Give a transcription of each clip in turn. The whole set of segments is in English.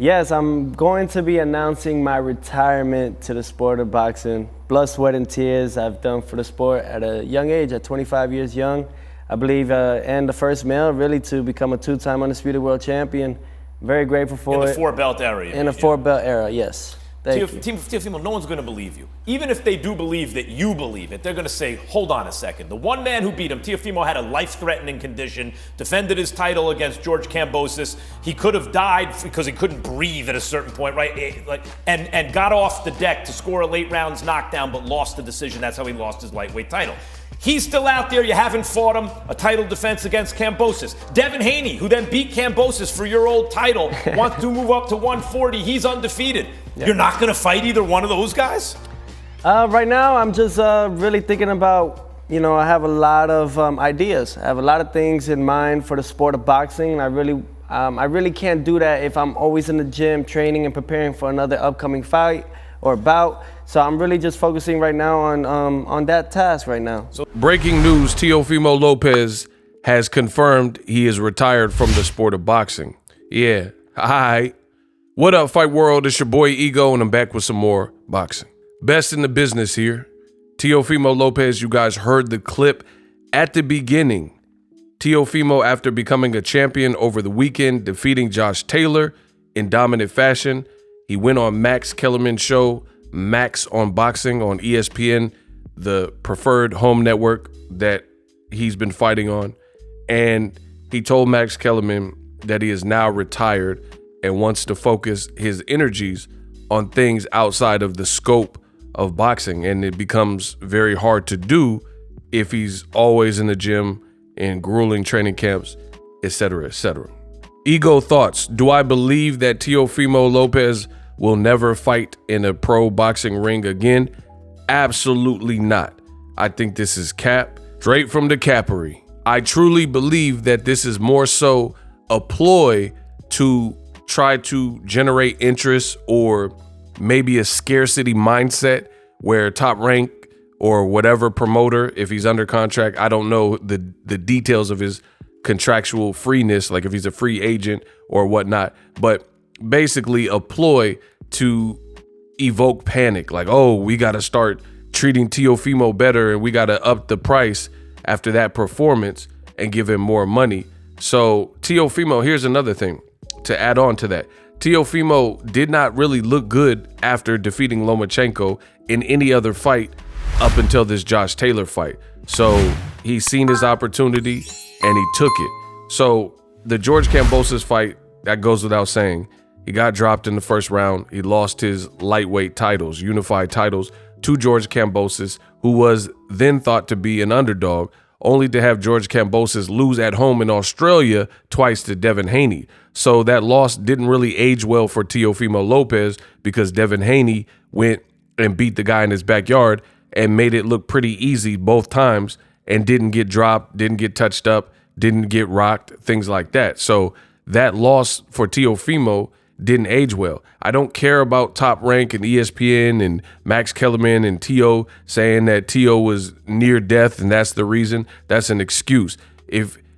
Yes, I'm going to be announcing my retirement to the sport of boxing. Blood, sweat, and tears I've done for the sport at a young age, at 25 years young. I believe, and the first male really to become a two-time Undisputed World Champion. Very grateful for it. In the four-belt era. In the four-belt era, yes. Teofimo, no one's going to believe you. Even if they do believe that you believe it, they're going to say, hold on a second. The one man who beat him, Teofimo, had a life-threatening condition, defended his title against George Kambosos. He could have died because he couldn't breathe at a certain point, right? And got off the deck to score a late rounds knockdown, but lost the decision. That's how he lost his lightweight title. He's still out there. You haven't fought him. A title defense against Kambosos. Devin Haney, who then beat Kambosos for your old title, wants to move up to 140. He's undefeated. Yeah. You're not going to fight either one of those guys? Right now, I'm just really thinking about, I have a lot of ideas. I have a lot of things in mind for the sport of boxing. I really can't do that if I'm always in the gym training and preparing for another upcoming fight or bout. So I'm really just focusing right now on that task right now. Breaking news, Teofimo Lopez has confirmed he is retired from the sport of boxing. Yeah, hi. What up, Fight World? It's your boy Ego, and I'm back with some more boxing. Best in the business here. Teofimo Lopez, you guys heard the clip at the beginning. Teofimo, after becoming a champion over the weekend, defeating Josh Taylor in dominant fashion, he went on Max Kellerman's show, Max on Boxing on ESPN, the preferred home network that he's been fighting on. And he told Max Kellerman that he is now retired and wants to focus his energies on things outside of the scope of boxing. And it becomes very hard to do if he's always in the gym, in grueling training camps, etc., etc. Ego thoughts. Do I believe that Teofimo Lopez will never fight in a pro boxing ring again? Absolutely not. I think this is cap, straight from the cappery. I truly believe that this is more so a ploy to try to generate interest, or maybe a scarcity mindset where Top Rank or whatever promoter, if he's under contract, I don't know the details of his contractual freeness, like if he's a free agent or whatnot, but basically a ploy to evoke panic. Like, oh, we got to start treating Teofimo better and we got to up the price after that performance and give him more money. So Teofimo, here's another thing to add on to that. Teofimo did not really look good after defeating Lomachenko in any other fight up until this Josh Taylor fight. So he's seen his opportunity and he took it. So the George Kambosos fight, that goes without saying. He got dropped in the first round. He lost his lightweight titles, unified titles, to George Kambosos, who was then thought to be an underdog, only to have George Kambosos lose at home in Australia twice to Devin Haney. So that loss didn't really age well for Teofimo Lopez, because Devin Haney went and beat the guy in his backyard and made it look pretty easy both times and didn't get dropped, didn't get touched up, didn't get rocked, things like that. So that loss for Teofimo didn't age well. I don't care about Top Rank and ESPN and Max Kellerman and Teo saying that Teo was near death and that's the reason. That's an excuse.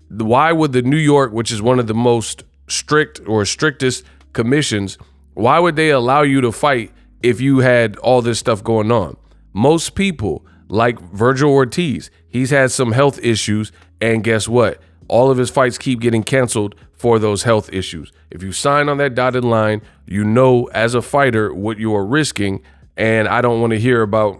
Why would the New York, which is one of the most strict or strictest commissions, why would they allow you to fight if you had all this stuff going on? Most people, like Virgil Ortiz, he's had some health issues, and guess what? All of his fights keep getting canceled for those health issues. If you sign on that dotted line, you know as a fighter what you are risking, and I don't want to hear about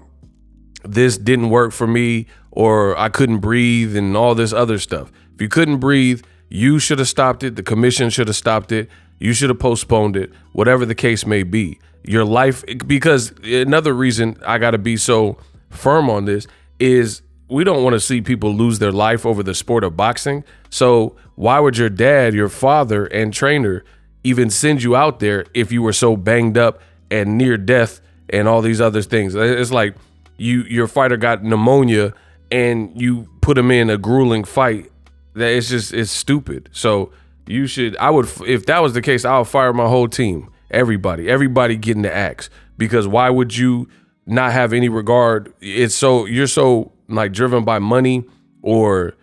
this didn't work for me or I couldn't breathe and all this other stuff. If you couldn't breathe, you should have stopped it. The commission should have stopped it. You should have postponed it, whatever the case may be. Your life, because another reason I got to be so firm on this is we don't want to see people lose their life over the sport of boxing. So why would your dad, your father and trainer even send you out there if you were so banged up and near death and all these other things? It's like your fighter got pneumonia and you put him in a grueling fight. That it's stupid. So if that was the case, I would fire my whole team. Everybody getting the axe, because why would you not have any regard? You're so like driven by money or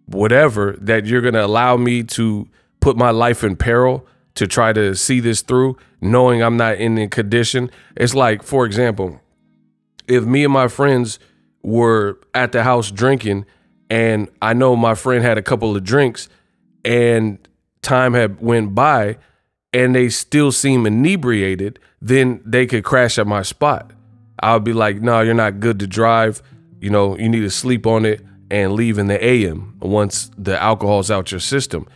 whatever that you're going to allow me to put my life in peril to try to see this through, knowing I'm not in the condition. It's like, for example, if me and my friends were at the house drinking and I know my friend had a couple of drinks and time had went by and they still seem inebriated, then they could crash at my spot. I would be like, no, you're not good to drive. You know, you need to sleep on it and leave in the AM once the alcohol's out your system.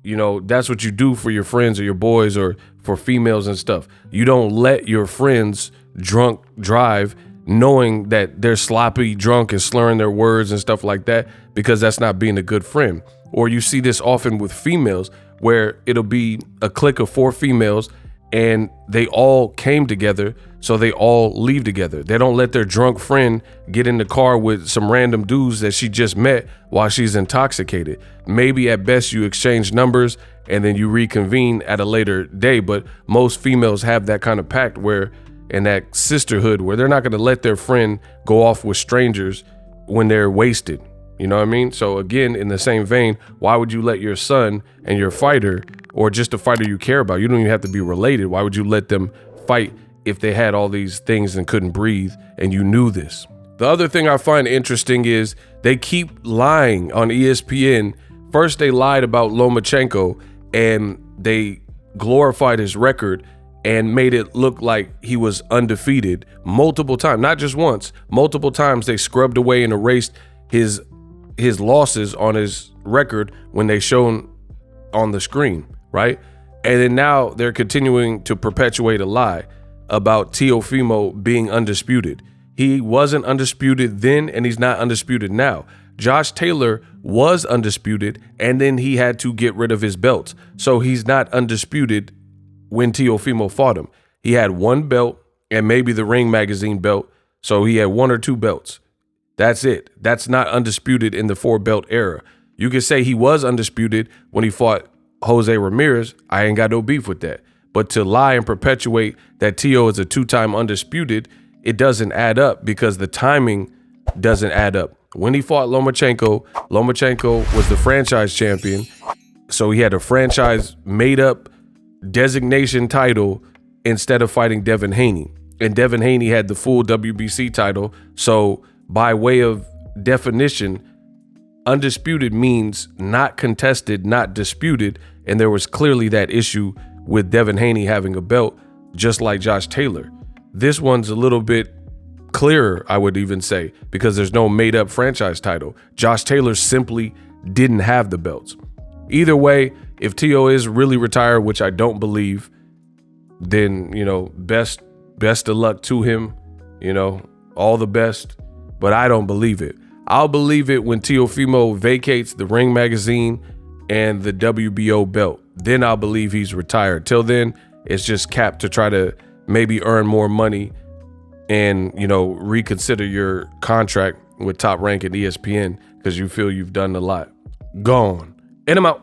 You know, that's what you do for your friends or your boys or for females and stuff. You don't let your friends drunk drive knowing that they're sloppy drunk and slurring their words and stuff like that, because that's not being a good friend. Or you see this often with females where it'll be a clique of 4 females and they all came together, so they all leave together. They don't let their drunk friend get in the car with some random dudes that she just met while she's intoxicated. Maybe at best you exchange numbers and then you reconvene at a later day, but most females have that kind of pact where, in that sisterhood, where they're not gonna let their friend go off with strangers when they're wasted. You know what I mean? So again, in the same vein, why would you let your son and your fighter, or just a fighter you care about, you don't even have to be related, why would you let them fight if they had all these things and couldn't breathe and you knew this? The other thing I find interesting is they keep lying on ESPN. First, they lied about Lomachenko and they glorified his record and made it look like he was undefeated multiple times, not just once, multiple times. They scrubbed away and erased his losses on his record when they shown on the screen, right? And then now they're continuing to perpetuate a lie about Teofimo being undisputed. He wasn't undisputed then, and he's not undisputed now. Josh Taylor was undisputed, and then he had to get rid of his belts. So he's not undisputed when Teofimo fought him. He had 1 belt and maybe the Ring Magazine belt. So he had 1 or 2 belts. That's it. That's not undisputed in the 4-belt era. You could say he was undisputed when he fought Jose Ramirez. I ain't got no beef with that. But to lie and perpetuate that Teo is a 2-time undisputed, it doesn't add up because the timing doesn't add up. When he fought Lomachenko was the franchise champion. So he had a franchise made up designation title instead of fighting Devin Haney. And Devin Haney had the full WBC title. So by way of definition, undisputed means not contested, not disputed. And there was clearly that issue with Devin Haney having a belt, just like Josh Taylor. This one's a little bit clearer, I would even say, because there's no made up franchise title. Josh Taylor simply didn't have the belts. Either way, if Teo is really retired, which I don't believe, then, you know, best of luck to him, you know, all the best, but I don't believe it. I'll believe it when Teofimo vacates the Ring Magazine and the WBO belt. Then I'll believe he's retired. Till then, it's just capped to try to maybe earn more money and, you know, reconsider your contract with Top Rank at ESPN because you feel you've done a lot. Gone. And I'm out.